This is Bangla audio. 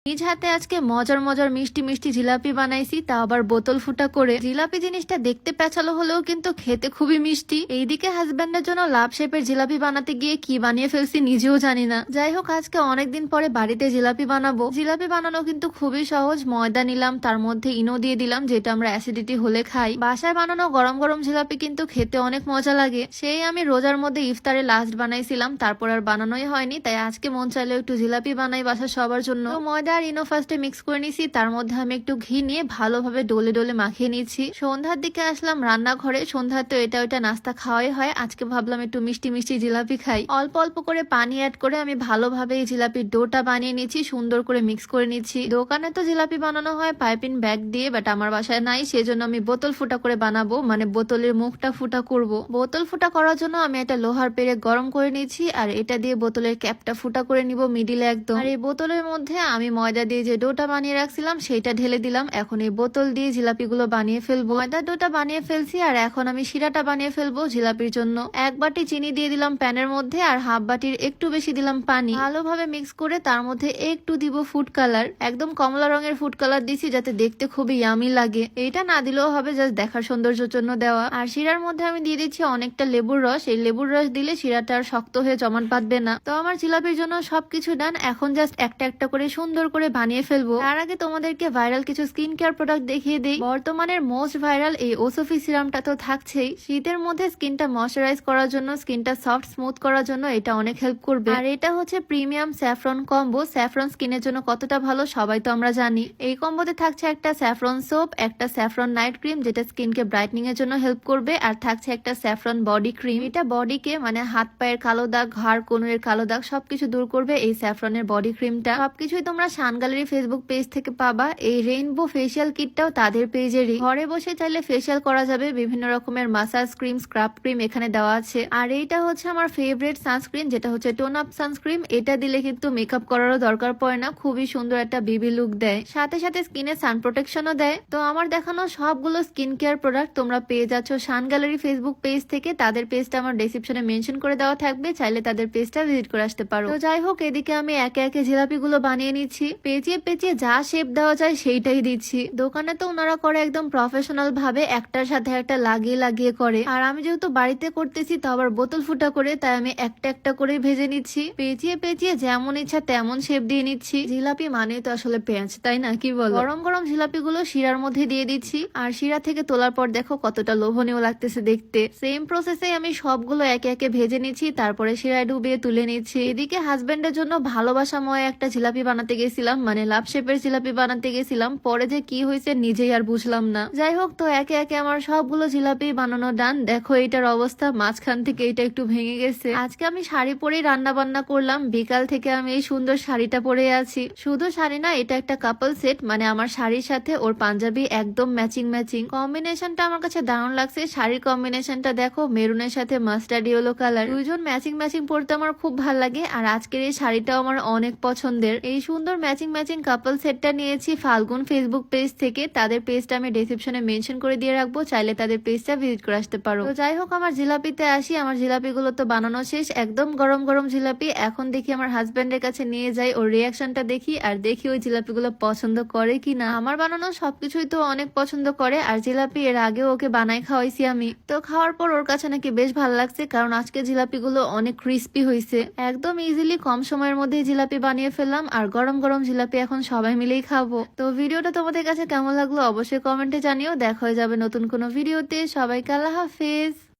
নিজ হাতে আজকে মজার মজার মিষ্টি মিষ্টি জিলাপি বানাইছি, তা আবার বোতল ফুটা করে। জিলাপি জিনিসটা দেখতে পেঁচালো হলেও কিন্তু খেতে খুবই মিষ্টি। এইদিকে হাজবেন্ডের জন্য লাভ শেপের জিলাপি বানাতে গিয়ে কি বানিয়ে ফেলছি নিজেও জানি না। যাই হোক, আজকে অনেকদিন পরে বাড়িতে জিলাপি বানাবো। জিলাপি বানানো কিন্তু খুবই সহজ। ময়দা নিলাম, তার মধ্যে ইনো দিয়ে দিলাম, যেটা আমরা অ্যাসিডিটি হলে খাই। বাসায় বানানো গরম গরম জিলাপি কিন্তু খেতে অনেক মজা লাগে। সেই আমি রোজার মধ্যে ইফতারে লাস্ট বানাইছিলাম, তারপর আর বানানোই হয়নি। তাই আজকে মন চাইলে একটু জিলাপি বানাই বাসার সবার জন্য। ময়দা আর ইনো ফার্স্টে মিক্স করে নিছি, তার মধ্যে আমি একটু ঘি নিয়ে ভালোভাবে ডলে ডলে মাখিয়ে নিচ্ছি। সন্ধ্যার দিকে আসলাম রান্নাঘরে। সন্ধ্যায় তো এটা ওইটা নাস্তা খাওয়াই হয়, আজকে ভাবলাম একটু মিষ্টি মিষ্টি জিলাপি খাই। অল্প অল্প করে পানি অ্যাড করে আমি ভালোভাবে এই জিলাপির ডোটা বানিয়ে নিচ্ছি, সুন্দর করে মিক্স করে নিচ্ছি। দোকানে তো জিলাপি বানানো হয় পাইপিং ব্যাগ দিয়ে, বাট আমার বাসায় নাই, সেজন্য আমি বোতল ফুটা করে বানাবো, মানে বোতলের মুখটা ফুটা করব। বোতল ফুটা করার জন্য আমি একটা লোহার পেরে গরম করে নিচ্ছি, আর এটা দিয়ে বোতলের ক্যাপটা ফুটা করে নিব মিডিলে একদম। আর এই বোতলের মধ্যে আমি ময়দা দিয়ে যে ডোটা বানিয়ে রাখছিলাম সেটা ঢেলে দিলাম। এখন এই বোতল দিয়ে জিলাপিগুলো বানিয়ে ফেলবো। ময়দার ডোটা বানিয়ে ফেলছি, আর এখন আমি শিরাটা বানিয়ে ফেলবো জিলাপির জন্য। এক বাটি চিনি দিয়ে দিলাম প্যানের মধ্যে, আর হাফ বাটির একটু বেশি দিলাম পানি। ভালোভাবে মিক্স করে তার মধ্যে একটু দিব ফুড কালার, একদম কমলা রঙের ফুড কালার দিছি, যাতে দেখতে খুবই ইয়ামি লাগে। এইটা না দিলেও হবে, জাস্ট দেখার সৌন্দর্যের জন্য দেওয়া। আর শিরার মধ্যে আমি দিয়ে দিচ্ছি অনেকটা লেবুর রস। এই লেবুর রস দিলে শিরাটা আর শক্ত হয়ে জমাট বাঁধবে না। তো আমার জিলাপির জন্য সবকিছু ডান। এখন জাস্ট একটা একটা করে সুন্দর করে বানিয়ে ফেলবো। তার আগে তোমাদেরকে ভাইরাল কিছু স্কিন কেয়ার প্রোডাক্ট দেখিয়ে দিই। বর্তমানের মোস্ট ভাইরাল এই ওসোফি সিরামটা তো থাকছেই। শীতের মধ্যে স্কিনটা ময়শ্চারাইজ করার জন্য, স্কিনটা সফট স্মুথ করার জন্য এটা অনেক হেল্প করবে। আর এটা হচ্ছে প্রিমিয়াম স্যাফরন কম্বো। স্যাফরন স্কিনের জন্য কতটা ভালো সবাই তো আমরা জানি। এই কম্বোতে থাকছে একটা স্যাফরন সোপ, একটা স্যাফরন নাইট ক্রিম যেটা স্কিনকে ব্রাইটনিং এর জন্য হেল্প করবে, আর থাকছে একটা স্যাফরন বডি ক্রিম। এটা বডিকে, মানে হাত পায়ের কালো দাগ, ঘাড় কোণের কালো দাগ সবকিছু দূর করবে এই স্যাফরনের বডি ক্রিমটা। সবকিছুই তোমরা শান গ্যালারি ফেসবুক পেজ থেকে পাবা। এই রেইনবো ফেসিয়াল কিটটাও তাদের পেজেরই। ঘরে বসে চাইলে ফেসিয়াল করা যাবে। বিভিন্ন রকমের মাসাজ ক্রিম, স্ক্রাব ক্রিম এখানে দেওয়া আছে। আর এইটা হচ্ছে আমার ফেভারিট সানস্ক্রিন, যেটা হচ্ছে টোন আপ সানস্ক্রিন। এটা দিলে কিন্তু মেকআপ করারও দরকার পড়ে না, খুবই সুন্দর একটা বেবি লুক দেয়, সাথে সাথে স্কিনে সান প্রোটেকশনও দেয়। তো আমার দেখানো সবগুলো স্কিন কেয়ার প্রোডাক্ট তোমরা পেয়ে যাচ্ছ শান গ্যালারি ফেসবুক পেজ থেকে। তাদের পেজটা আমার ডেসক্রিপশনে মেনশন করে দেওয়া থাকবে, চাইলে তাদের পেজটা ভিজিট করে আসতে পারো। তো যাই হোক, এদিকে আমি একে একে জিলাপিগুলো বানিয়ে নিচ্ছি। পেঁচিয়ে পেঁচিয়ে যা শেপ দেওয়া যায় সেইটাই দিচ্ছি। দোকানে তো ওনারা করে একদম প্রফেশনাল ভাবে, একটার সাথে একটা লাগিয়ে লাগিয়ে করে। আর আমি যেহেতু বাড়িতে করতেছি, তো আবার বোতল ফুটা করে, তাই আমি একটা একটা করে ভেজে নিচ্ছি। পেঁচিয়ে পেঁচিয়ে যেমন ইচ্ছা তেমন শেপ দিয়ে নিচ্ছি। জিলাপি মানে তো আসলে পেঁয়াজ, তাই না, কি বল? গরম গরম জিলাপিগুলো শিরার মধ্যে দিয়ে দিচ্ছি, আর শিরা থেকে তোলার পর দেখো কতটা লোভনীয় লাগতেছে দেখতে। সেম প্রসেসে আমি সবগুলো একে একে ভেজে নিচ্ছি, তারপরে শিরায় ডুবিয়ে তুলে নিচ্ছি। এদিকে হাজবেন্ডের জন্য ভালোবাসাময় একটা জিলাপি বানাতে গেছিলাম, মানে লাভ শেপের জিলাপি বানাতে গেছিলাম। পরে যে কি হয়েছে নিজেই আর বুঝলাম না। যাই হোক, তো একে একে আমার সবগুলো জিলাপি বানানো ডান। দেখো এটার অবস্থা, মাঝখান থেকে এটা একটু ভেঙে গেছে। আজকে আমি শাড়ি পরেই রান্না বান্না করলাম। বিকাল থেকে আমি এই সুন্দর শাড়িটা পরে আছি। শুধু শাড়ি না, এটা একটা কাপল সেট, মানে আমার শাড়ির সাথে ওর পাঞ্জাবি একদম ম্যাচিং ম্যাচিং। কম্বিনেশনটা আমার কাছে দারুণ লাগছে। শাড়ির কম্বিনেশনটা দেখো, মেরুনের সাথে মাস্টার্ড ইয়েলো কালার, দুইজন ম্যাচিং ম্যাচিং পরতে আমার খুব ভালো লাগে। আর আজকের এই শাড়িটাও আমার অনেক পছন্দের। এই সুন্দর ম্যাচিং ম্যাচিং কাপল সেটটা নিয়েছি ফাল্গুন ফেসবুক পেজ থেকে। তাদের পেজটা আমি ডেসক্রিপশনে মেনশন করে দিয়ে রাখবো, চাইলে তাদের পেজটা ভিজিট করে আসতে পারো। তো যাই হোক, আমার জিলাপিতে আসি। আমার জিলাপিগুলো তো বানানো শেষ, একদম গরম গরম জিলাপি। এখন দেখি আমার হাজবেন্ডের কাছে নিয়ে যাই, ওর রিয়াকশনটা দেখি, আর দেখি ওই জিলাপিগুলো পছন্দ করে কিনা। আমার বানানো সবকিছুই তো অনেক পছন্দ করে। আর জিলাপি এর আগেও ওকে বানাই খাওয়াইছি আমি, তো খাওয়ার পর ওর কাছে নাকি বেশ ভালো লাগছে, কারণ আজকে জিলাপিগুলো অনেক ক্রিস্পি হয়েছে। একদম ইজিলি কম সময়ের মধ্যে জিলাপি বানিয়ে ফেললাম, আর গরম গরম জিলাপি এখন সবাই মিলেই খাবো। তো ভিডিওটা তোমাদের কাছে কেমন লাগলো অবশ্যই কমেন্টে জানিও। দেখা হয়ে যাবে নতুন কোনো ভিডিওতে। সবাইকে আল্লাহ হাফেজ।